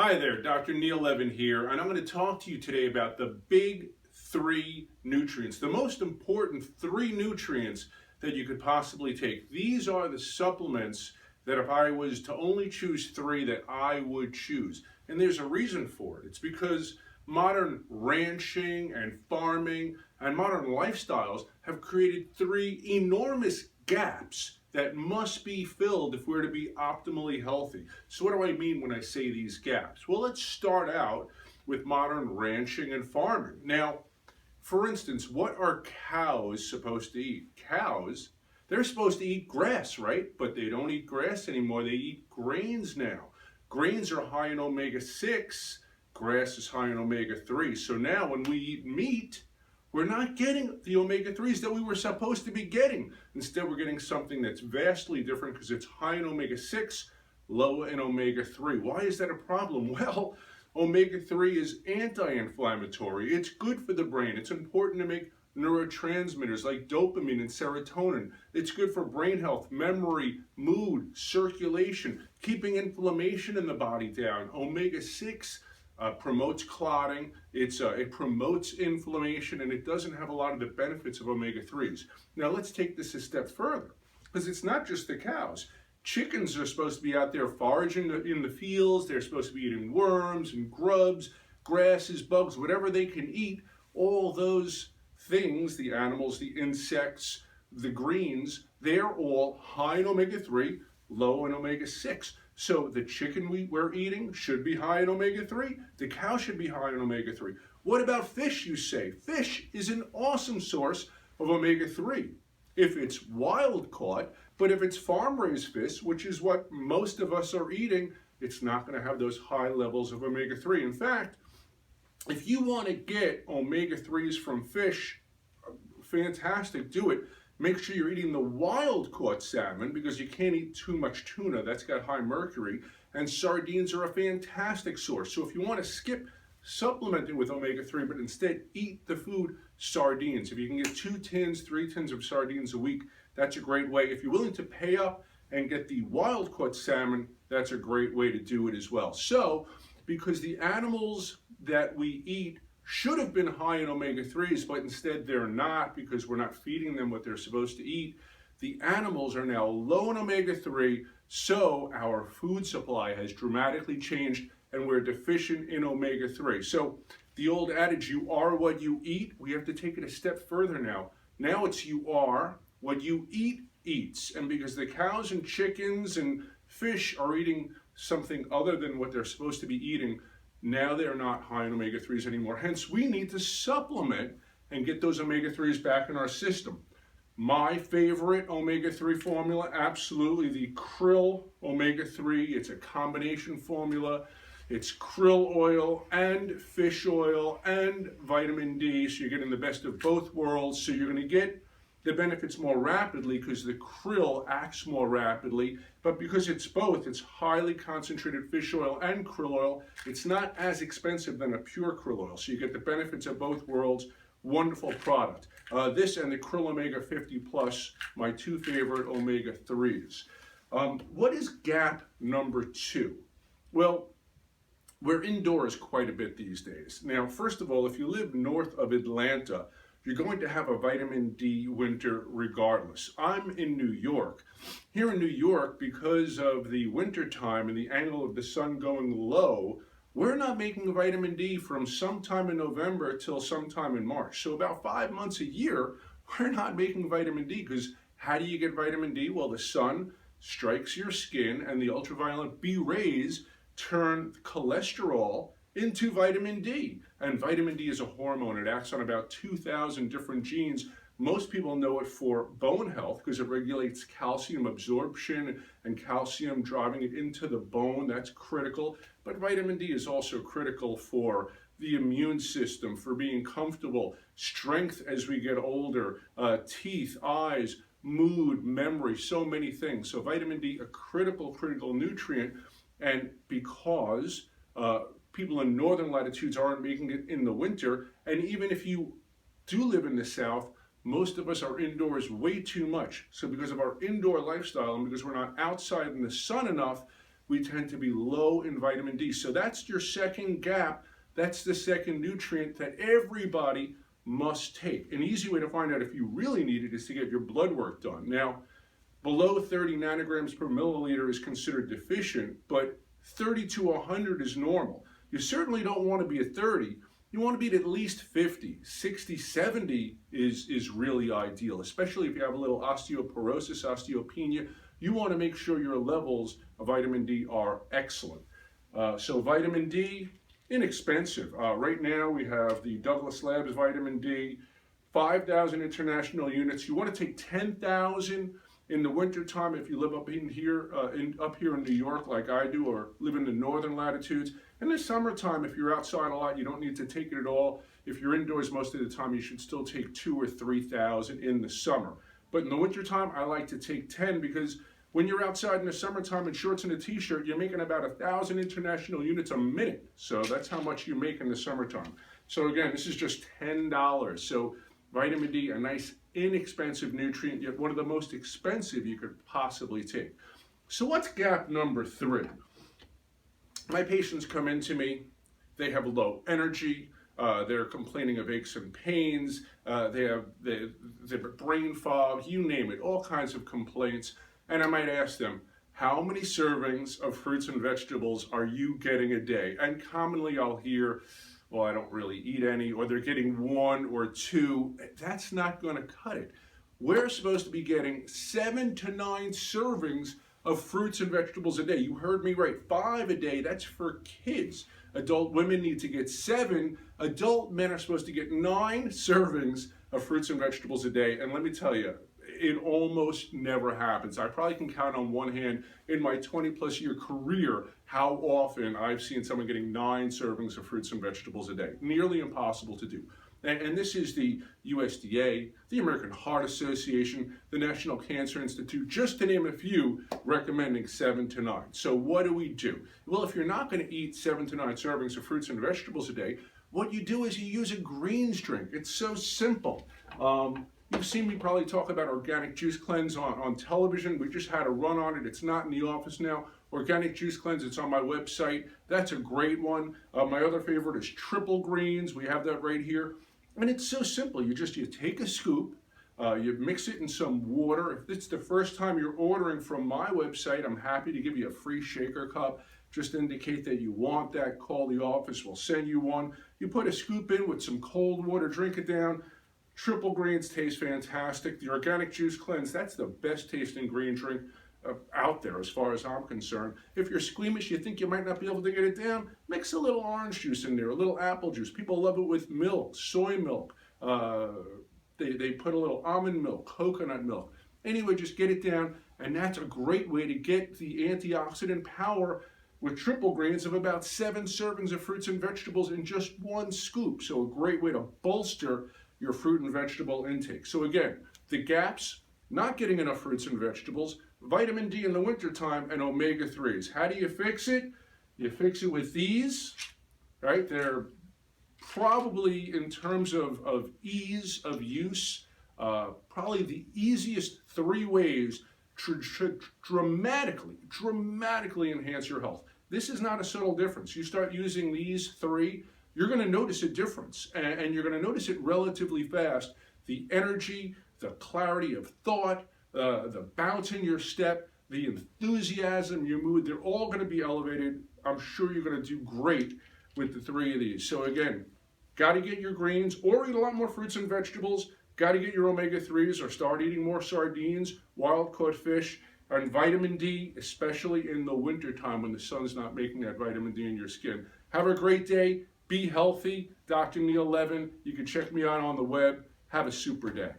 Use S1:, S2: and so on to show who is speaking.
S1: Hi there, Dr. Neil Levin here, and I'm going to talk to you today about the big three nutrients, the most important three nutrients that you could possibly take. These are the supplements that if I was to only choose three that I would choose. And there's a reason for it. It's because modern ranching and farming and modern lifestyles have created three enormous gaps that must be filled if we're to be optimally healthy. So what do I mean when I say these gaps? Well, let's start out with modern ranching and farming. Now, for instance, what are cows supposed to eat? Cows, they're supposed to eat grass, right? But they don't eat grass anymore. They eat grains now. Grains are high in omega-6. Grass is high in omega-3. So now when we eat meat, we're not getting the omega-3s that we were supposed to be getting. Instead, we're getting something that's vastly different because it's high in omega-6, low in omega-3. Why is that a problem? Well, omega-3 is anti-inflammatory. It's good for the brain. It's important to make neurotransmitters like dopamine and serotonin. It's good for brain health, memory, mood, circulation, keeping inflammation in the body down. Omega-6 promotes clotting, it promotes inflammation, and it doesn't have a lot of the benefits of omega-3s. Now let's take this a step further, because it's not just the cows. Chickens are supposed to be out there foraging in the fields. They're supposed to be eating worms and grubs, grasses, bugs, whatever they can eat. All those things, the animals, the insects, the greens, they're all high in omega-3, low in omega-6. So the chicken we're eating should be high in omega-3. The cow should be high in omega-3. What about fish, you say? Fish is an awesome source of omega-3 if it's wild caught, but if it's farm-raised fish, which is what most of us are eating, it's not going to have those high levels of omega-3. In fact, if you want to get omega-3s from fish, fantastic, do it. Make sure you're eating the wild-caught salmon because you can't eat too much tuna. That's got high mercury. And sardines are a fantastic source. So if you want to skip supplementing with omega-3, but instead eat the food sardines. If you can get 2 tins, 3 tins of sardines a week, that's a great way. If you're willing to pay up and get the wild-caught salmon, that's a great way to do it as well. So, because the animals that we eat should have been high in omega-3s, but instead they're not because we're not feeding them what they're supposed to eat. The animals are now low in omega-3, so our food supply has dramatically changed and we're deficient in omega-3. So the old adage, you are what you eat, we have to take it a step further now. Now it's you are what you eat eats. And because the cows and chickens and fish are eating something other than what they're supposed to be eating, now they're not high in omega-3s anymore. Hence, we need to supplement and get those omega-3s back in our system. My favorite omega-3 formula, absolutely the krill omega-3. It's a combination formula. It's krill oil and fish oil and vitamin D, so you're getting the best of both worlds. So you're going to get the benefits more rapidly because the krill acts more rapidly, but because it's both, it's highly concentrated fish oil and krill oil, it's not as expensive than a pure krill oil. So you get the benefits of both worlds. Wonderful product. This and the krill omega 50 plus, my two favorite omega-3s. What is gap number 2? Well, we're indoors quite a bit these days. Now, first of all, if you live north of Atlanta, you're going to have a vitamin D winter regardless. I'm in New York. Here in New York, because of the winter time and the angle of the sun going low, we're not making vitamin D from sometime in November till sometime in March. So about 5 months a year, we're not making vitamin D because how do you get vitamin D? Well, the sun strikes your skin and the ultraviolet B rays turn cholesterol into vitamin D. And vitamin D is a hormone. It acts on about 2,000 different genes. Most people know it for bone health because it regulates calcium absorption and calcium driving it into the bone. That's critical. But vitamin D is also critical for the immune system, for being comfortable, strength as we get older, teeth, eyes, mood, memory, so many things. So vitamin D, a critical nutrient. And because people in northern latitudes aren't making it in the winter, and even if you do live in the south, most of us are indoors way too much. So because of our indoor lifestyle and because we're not outside in the sun enough, we tend to be low in vitamin D. So that's your second gap. That's the second nutrient that everybody must take. An easy way to find out if you really need it is to get your blood work done. Now, below 30 nanograms per milliliter is considered deficient, but 30 to 100 is normal. You certainly don't want to be at 30. You want to be at least 50. 60, 70 is really ideal, especially if you have a little osteoporosis, osteopenia. You want to make sure your levels of vitamin D are excellent. So vitamin D, inexpensive. Right now we have the Douglas Labs vitamin D, 5,000 international units. You want to take 10,000 in the wintertime if you live up here in New York like I do, or live in the northern latitudes. In the summertime, if you're outside a lot, you don't need to take it at all. If you're indoors most of the time, you should still take 2,000 or 3,000 in the summer. But in the wintertime, I like to take 10 because when you're outside in the summertime in shorts and a t-shirt, you're making about 1,000 international units a minute. So that's how much you make in the summertime. So again, this is just $10. So vitamin D, a nice inexpensive nutrient, yet one of the most expensive you could possibly take. So what's gap number 3? My patients come into me, they have low energy, they're complaining of aches and pains, they have brain fog, you name it, all kinds of complaints. And I might ask them, how many servings of fruits and vegetables are you getting a day? And commonly I'll hear, well, I don't really eat any, or they're getting 1 or 2. That's not going to cut it. We're supposed to be getting 7 to 9 servings of fruits and vegetables a day. You heard me right, 5 a day, that's for kids. Adult women need to get 7. Adult men are supposed to get 9 servings of fruits and vegetables a day. And let me tell you, it almost never happens. I probably can count on one hand in my 20+ year career how often I've seen someone getting 9 servings of fruits and vegetables a day. Nearly impossible to do. And this is the USDA, the American Heart Association, the National Cancer Institute, just to name a few, recommending 7 to 9. So what do? Well, if you're not going to eat 7 to 9 servings of fruits and vegetables a day, what you do is you use a greens drink. It's so simple. You've seen me probably talk about Organic Juice Cleanse on television. We just had a run on it. It's not in the office now. Organic Juice Cleanse, it's on my website. That's a great one. My other favorite is Triple Greens. We have that right here. And it's so simple. You take a scoop, you mix it in some water. If it's the first time you're ordering from my website, I'm happy to give you a free shaker cup. Just indicate that you want that. Call the office. We'll send you one. You put a scoop in with some cold water, drink it down. Triple Greens tastes fantastic. The Organic Juice Cleanse, that's the best tasting green drink out there as far as I'm concerned. If you're squeamish, you think you might not be able to get it down, mix a little orange juice in there, a little apple juice. People love it with milk, soy milk. They put a little almond milk, coconut milk. Anyway, just get it down, and that's a great way to get the antioxidant power with Triple Greens of about 7 servings of fruits and vegetables in just 1 scoop. So a great way to bolster your fruit and vegetable intake. So again, the gaps, not getting enough fruits and vegetables, vitamin D in the wintertime, and omega-3s. How do you fix it? You fix it with these, right? They're probably, in terms of ease of use, probably the easiest 3 ways to dramatically enhance your health. This is not a subtle difference. You start using these 3, you're going to notice a difference, and you're going to notice it relatively fast. The energy, the clarity of thought, the bounce in your step, the enthusiasm, your mood, they're all going to be elevated. I'm sure you're going to do great with the 3 of these. So again, got to get your greens or eat a lot more fruits and vegetables. Got to get your omega-3s or start eating more sardines, wild-caught fish, and vitamin D, especially in the wintertime when the sun's not making that vitamin D in your skin. Have a great day. Be healthy. Dr. Neil Levin. You can check me out on the web. Have a super day.